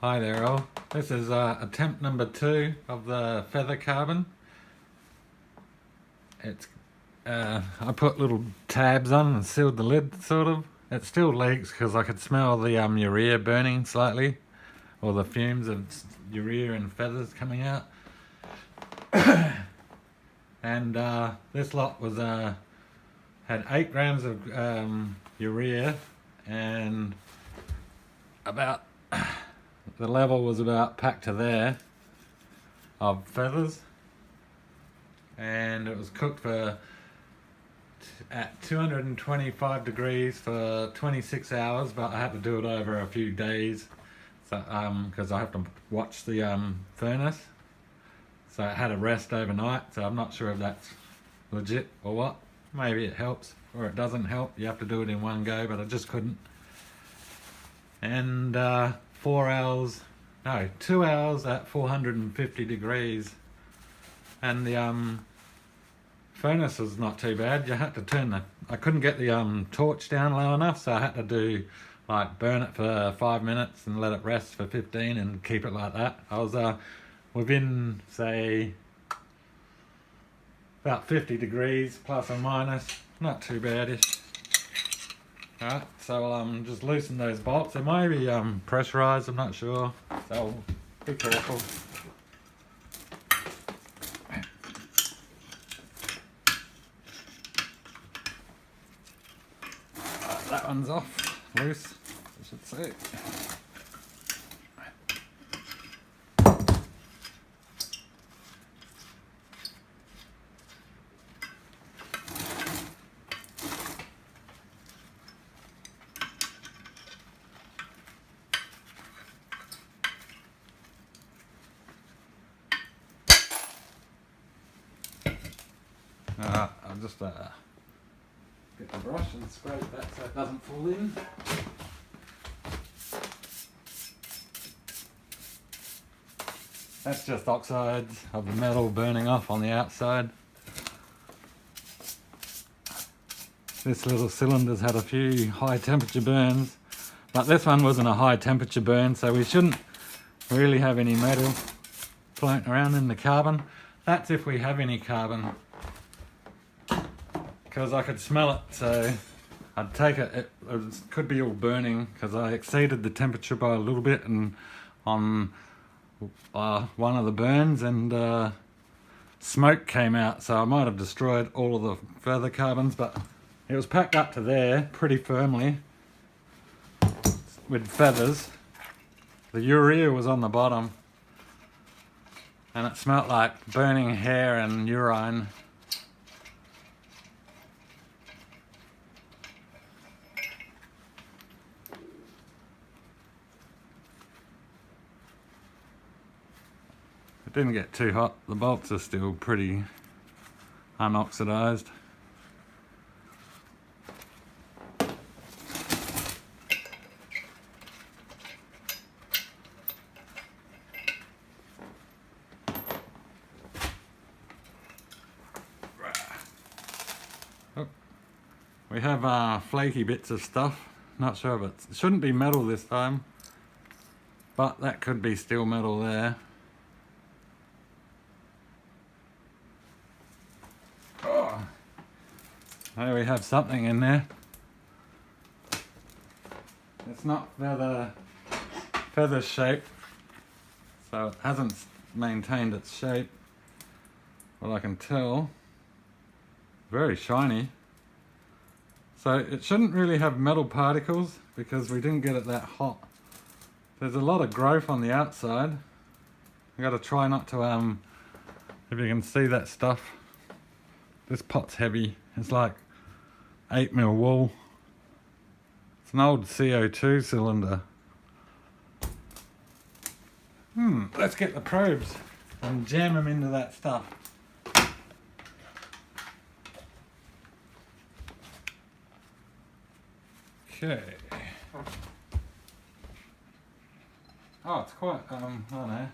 Hi there all. This is attempt number 2 of the feather carbon. It's I put little tabs on and sealed the lid sort of. It still leaks because I could smell the urea burning slightly, or the fumes of urea and feathers coming out. And this lot was had 8 grams of urea, and about the level was about packed to there of feathers, and it was cooked at 225 degrees for 26 hours, but I had to do it over a few days, so because I have to watch the furnace, so it had a rest overnight. So I'm not sure if that's legit or what. Maybe it helps or it doesn't help. You have to do it in one go, but I just couldn't. And 2 hours at 450 degrees, and the furnace was not too bad. You had to I couldn't get the torch down low enough, so I had to burn it for 5 minutes and let it rest for 15 and keep it like that. I was within, say, about 50 degrees plus or minus, not too badish. Alright, so I'll just loosen those bolts. They may be pressurized, I'm not sure, so be careful. That one's off, loose, I should say. I'll just get the brush and scrape that so it doesn't fall in. That's just oxides of the metal burning off on the outside. This little cylinder's had a few high temperature burns, but this one wasn't a high temperature burn, so we shouldn't really have any metal floating around in the carbon. That's if we have any carbon, because I could smell it, so I'd take it. It could be all burning because I exceeded the temperature by a little bit and on one of the burns, and smoke came out, so I might have destroyed all of the feather carbons, but it was packed up to there pretty firmly with feathers. The urea was on the bottom, and it smelt like burning hair and urine. It didn't get too hot. The bolts are still pretty unoxidized. Oh, we have flaky bits of stuff. Not sure if it shouldn't be metal this time, but that could be steel metal there. There we have something in there. It's not feather shaped, so it hasn't maintained its shape. Well, I can tell. Very shiny. So it shouldn't really have metal particles because we didn't get it that hot. There's a lot of growth on the outside. I gotta try not to if you can see that stuff. This pot's heavy. It's like 8mm wool. It's an old CO2 cylinder. Let's get the probes and jam them into that stuff. Okay. Oh, it's quite, I don't know.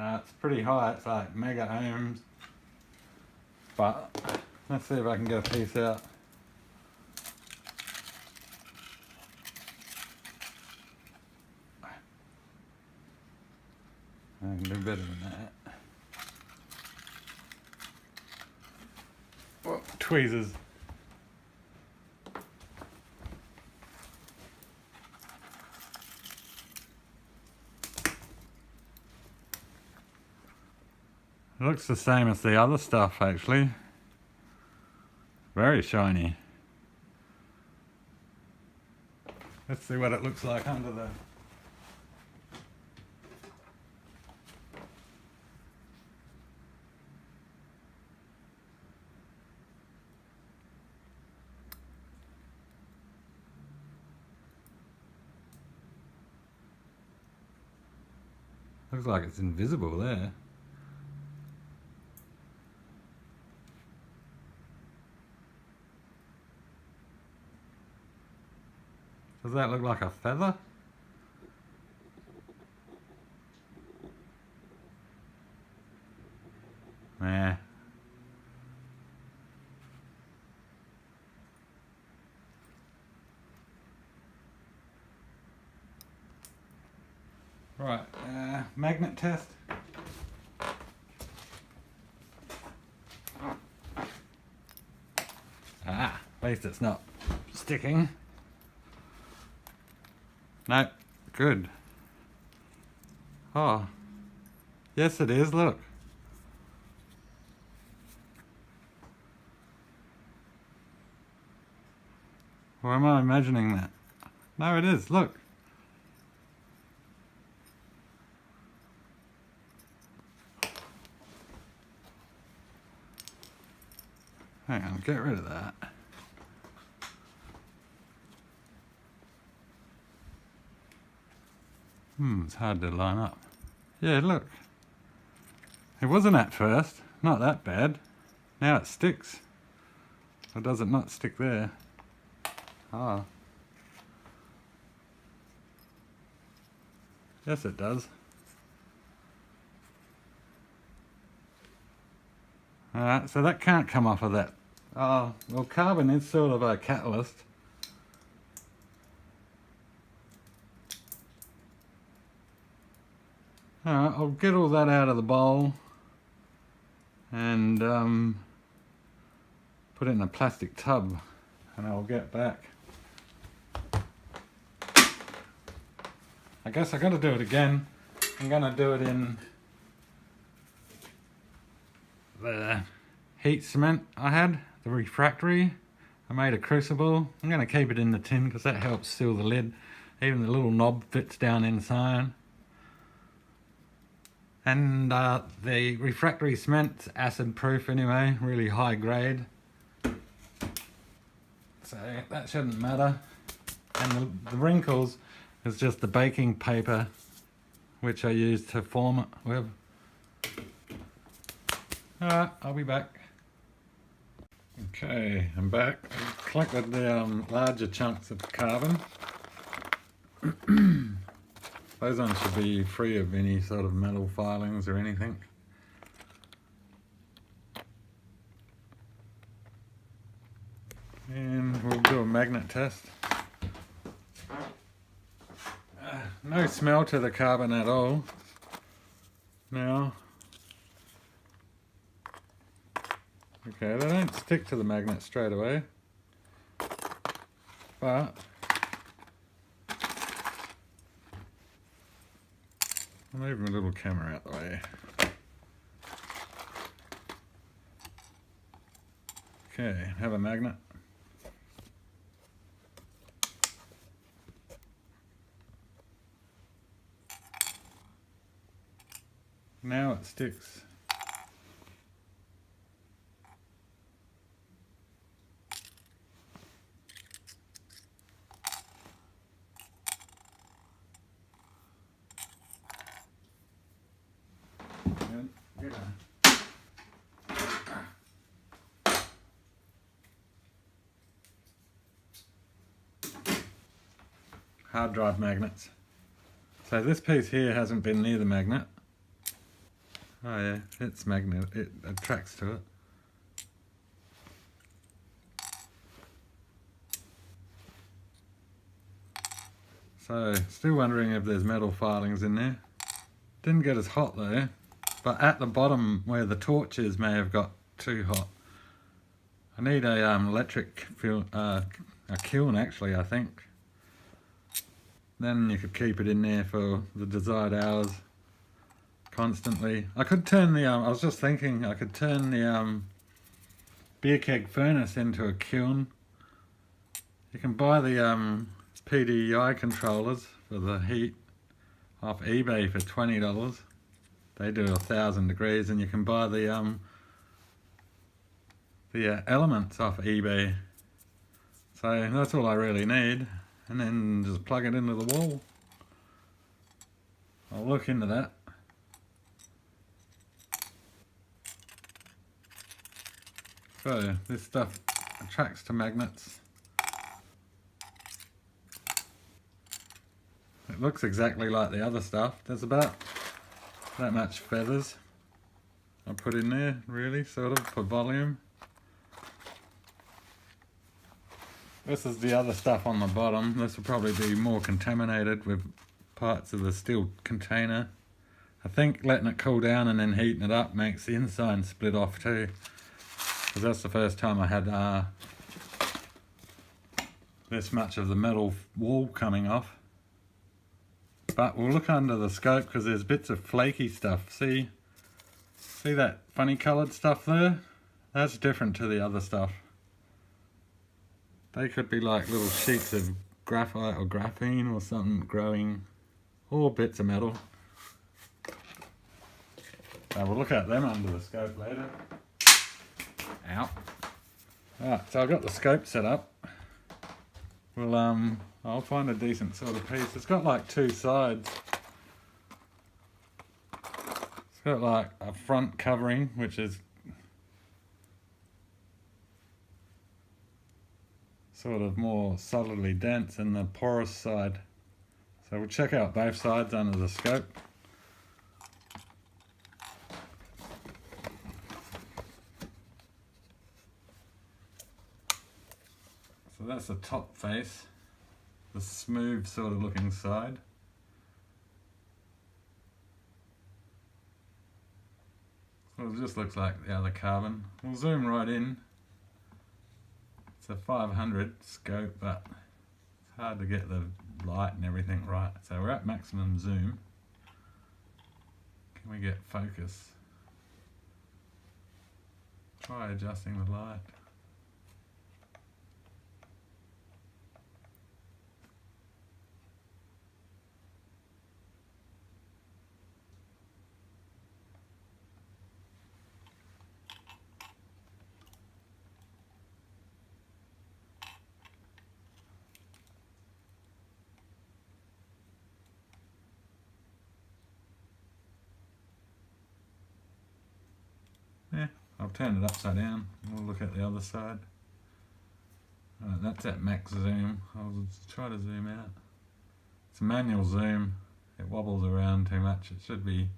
It's pretty high, it's like mega ohms. But let's see if I can get a piece out. I can do better than that. Whoa, tweezers. It looks the same as the other stuff actually. Very shiny. Let's see what it looks like under the... Looks like it's invisible there. Does that look like a feather? Nah. Right, magnet test. Ah, at least it's not sticking. No, good. Oh, yes it is, look. Or am I imagining that? No, it is, look. Hang on, get rid of that. It's hard to line up. Yeah, look. It wasn't at first. Not that bad. Now it sticks. Or does it not stick there? Oh. Yes, it does. Alright, so that can't come off of that. Oh, well, carbon is sort of a catalyst. Alright, I'll get all that out of the bowl and put it in a plastic tub and I'll get back. I guess I gotta do it again. I'm gonna do it in the heat cement I had, the refractory. I made a crucible. I'm gonna keep it in the tin because that helps seal the lid. Even the little knob fits down inside. And the refractory cement's acid proof anyway, really high grade. So that shouldn't matter. And the wrinkles is just the baking paper which I used to form it with. Alright, I'll be back. Okay, I'm back. I've collected the larger chunks of carbon. Those ones should be free of any sort of metal filings or anything. And we'll do a magnet test. No smell to the carbon at all. Now, okay, they don't stick to the magnet straight away, but I'll move my little camera out the way. Okay, have a magnet. Now it sticks. Hard drive magnets. So this piece here hasn't been near the magnet. Oh yeah, it's magnet, it attracts to it. So, still wondering if there's metal filings in there. Didn't get as hot though, but at the bottom where the torch is may have got too hot. I need a electric a kiln actually, I think. Then you could keep it in there for the desired hours constantly. I could turn the, I was just thinking, I could turn the beer keg furnace into a kiln. You can buy the PDI controllers for the heat off eBay for $20. They do 1,000 degrees, and you can buy the elements off eBay. So that's all I really need, and then just plug it into the wall. I'll look into that. So this stuff attracts to magnets. It looks exactly like the other stuff. There's about that much feathers I put in there, really, sort of, for volume. This is the other stuff on the bottom. This will probably be more contaminated with parts of the steel container. I think letting it cool down and then heating it up makes the inside split off too. Because that's the first time I had this much of the metal wall coming off. But we'll look under the scope because there's bits of flaky stuff. See that funny coloured stuff there? That's different to the other stuff. They could be like little sheets of graphite or graphene or something growing, or bits of metal. So we'll look at them under the scope later. Ow. Alright, so I've got the scope set up. We'll I'll find a decent sort of piece. It's got like two sides. It's got like a front covering, which is sort of more solidly dense, and the porous side. So we'll check out both sides under the scope. So that's the top face, the smooth sort of looking side. So it just looks like the other carbon. We'll zoom right in. It's a 500 scope, but it's hard to get the light and everything right. So we're at maximum zoom. Can we get focus? Try adjusting the light. Yeah, I've turned it upside down. We'll look at the other side. Right, that's at max zoom. I'll try to zoom out. It's a manual zoom. It wobbles around too much. It should be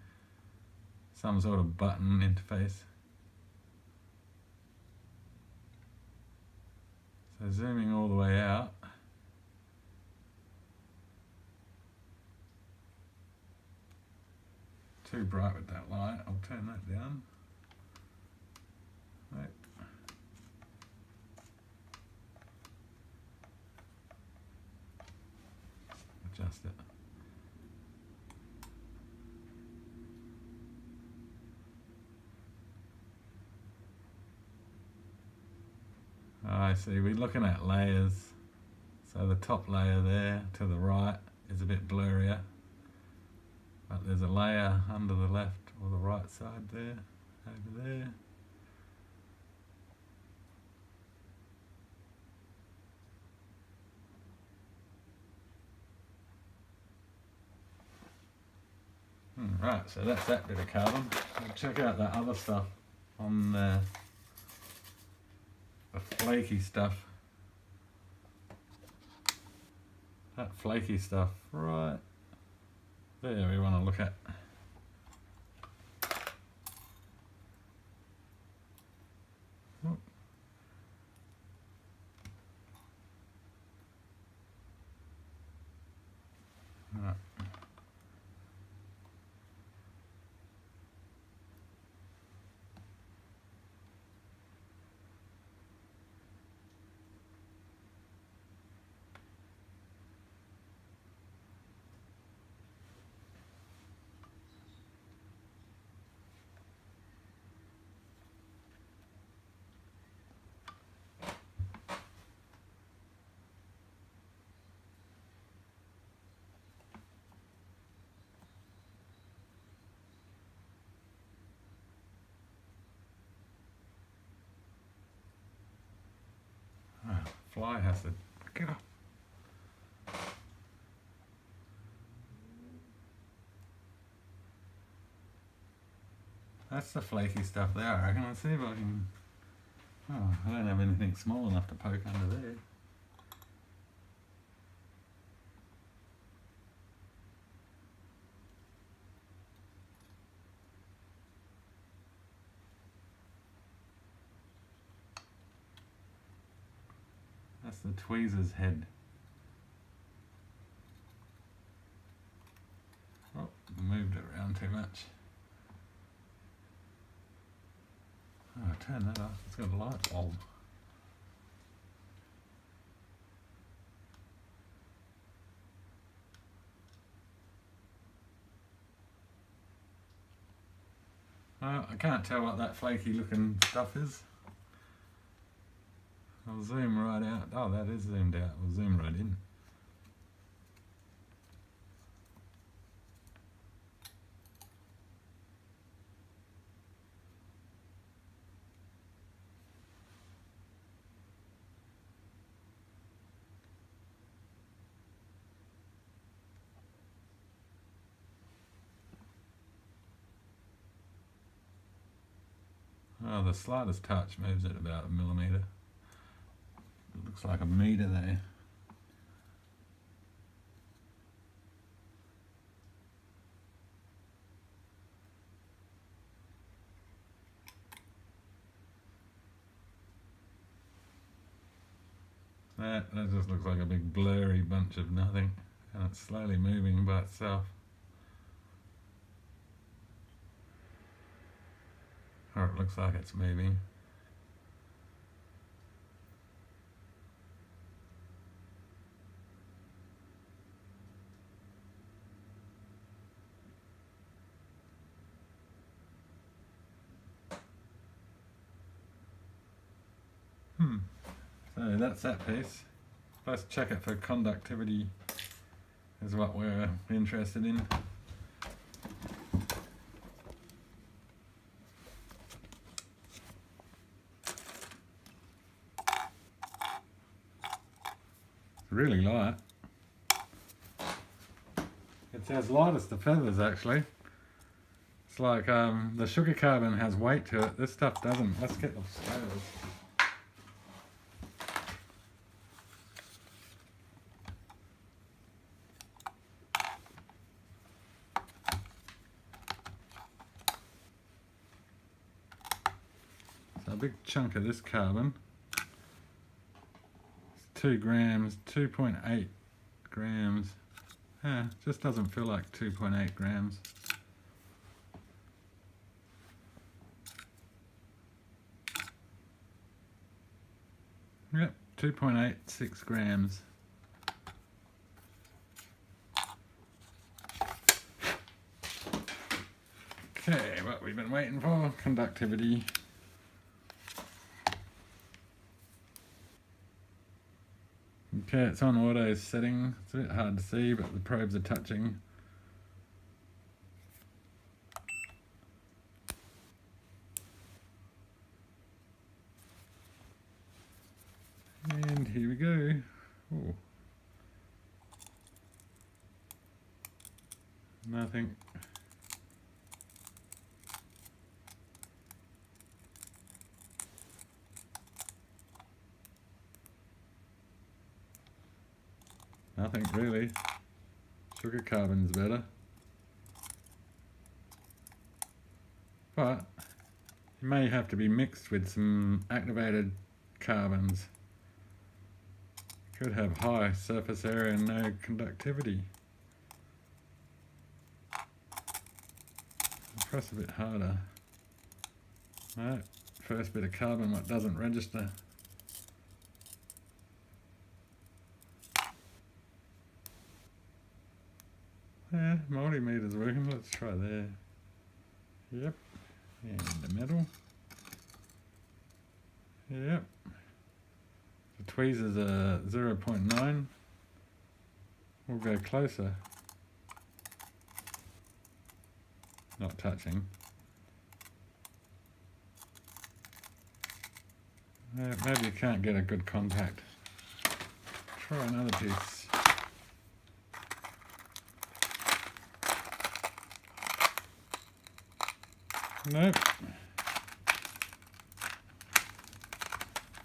some sort of button interface. So zooming all the way out. Too bright with that light. I'll turn that down. Right. Adjust it. I see, we're looking at layers. So the top layer there to the right is a bit blurrier, but there's a layer under the left or the right side there, over there. Right, so that's that bit of carbon. We'll check out that other stuff on the flaky stuff. That flaky stuff right there we want to look at. Oh. fly has to get up. That's the flaky stuff there, I reckon. Let's see if I can... Oh, I don't have anything small enough to poke under there. That's the tweezer's head. Oh, moved it around too much. Oh, turn that off. It's got a light bulb. I can't tell what that flaky looking stuff is. I'll zoom right out. Oh, that is zoomed out. We'll zoom right in. Oh, the slightest touch moves it about 1 millimetre. It looks like a metre there. That just looks like a big blurry bunch of nothing, and it's slowly moving by itself. Or it looks like it's moving. So that's that piece. Let's check it for conductivity, is what we're interested in. It's really light. It's as light as the feathers, actually. It's like the sugar carbon has weight to it. This stuff doesn't. Let's get the scales. So a big chunk of this carbon. It's 2 grams, 2.8 grams. Yeah, just doesn't feel like 2.8 grams. Yep, 2.86 grams. Okay, what we've been waiting for, conductivity. Okay, it's on auto setting. It's a bit hard to see, but the probes are touching. And here we go. Ooh. Nothing. Nothing really. Sugar carbon's better. But it may have to be mixed with some activated carbons. Could have high surface area and no conductivity. Press a bit harder. Right, first bit of carbon what doesn't register. Yeah, multimeter's working. Let's try there. Yep. And the metal. Yep. The tweezers are 0.9. We'll go closer. Not touching. Maybe you can't get a good contact. try another piece. Nope.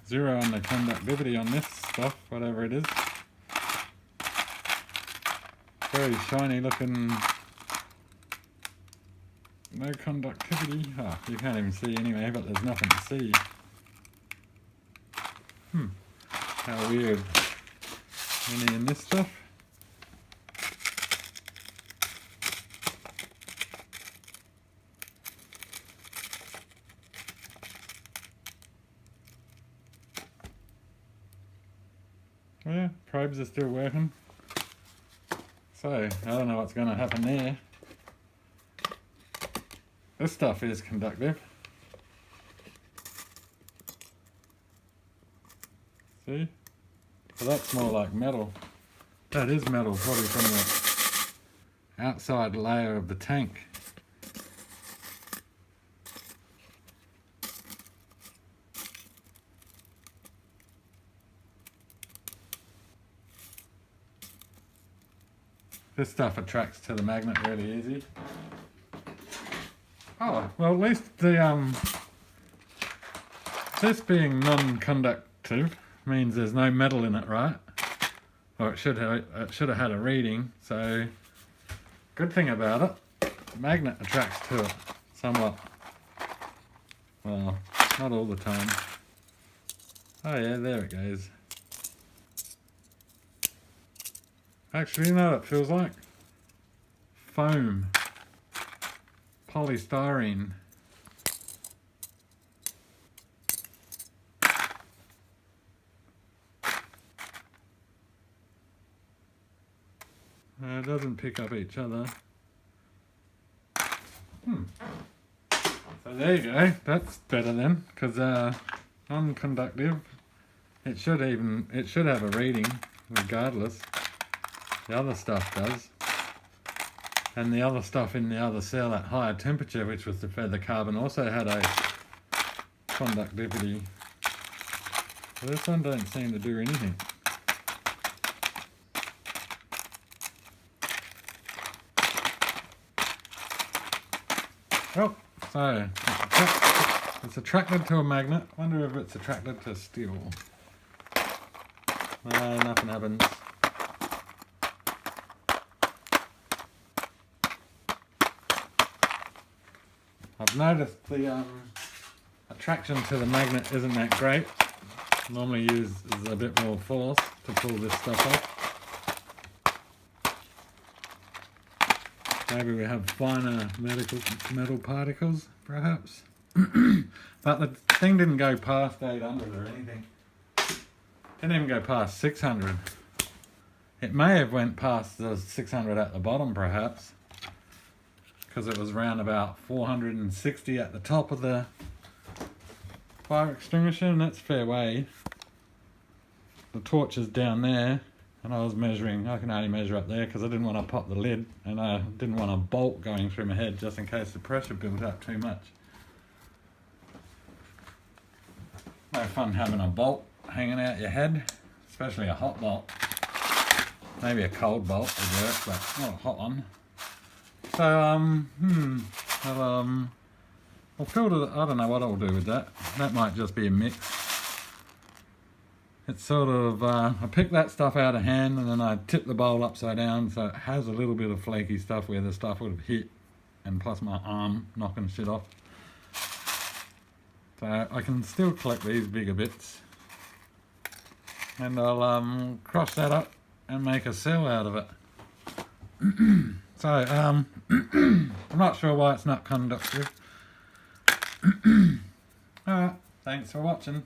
Zero on the conductivity on this stuff, whatever it is. Very shiny looking. No conductivity. Oh, you can't even see anyway, but there's nothing to see. How weird. Any in this stuff? Yeah, probes are still working. So, I don't know what's going to happen there. This stuff is conductive. See? So that's more like metal. That is metal, probably from the outside layer of the tank. This stuff attracts to the magnet really easy. Oh, well at least the this being non-conductive means there's no metal in it, right? Or it should have had a reading, so good thing about it, the magnet attracts to it somewhat. Well, not all the time. Oh yeah, there it goes. Actually, you know what it feels like? Foam. Polystyrene. It doesn't pick up each other. So there you go. That's better then, because non-conductive. It should have a reading, regardless. The other stuff does. And the other stuff in the other cell at higher temperature, which was the feather carbon, also had a conductivity. But this one don't seem to do anything. Well, so it's attracted to a magnet. Wonder if it's attracted to steel. No, nothing happens. I've noticed the attraction to the magnet isn't that great. Normally uses a bit more force to pull this stuff off. Maybe we have finer metal particles, perhaps. But the thing didn't go past 800 or anything. Didn't even go past 600. It may have went past the 600 at the bottom, perhaps, because it was around about 460 at the top of the fire extinguisher, and that's fair way. The torch is down there, and I was measuring. I can only measure up there because I didn't want to pop the lid, and I didn't want a bolt going through my head just in case the pressure built up too much. No fun having a bolt hanging out your head, especially a hot bolt. Maybe a cold bolt would work, but not a hot one. So, I'll filter. I don't know what I'll do with that. That might just be a mix. It's sort of, I pick that stuff out of hand and then I tip the bowl upside down so it has a little bit of flaky stuff where the stuff would have hit, and plus my arm knocking shit off. So I can still collect these bigger bits. And I'll cross that up and make a cell out of it. So, I'm not sure why it's not conductive. Alright, thanks for watching.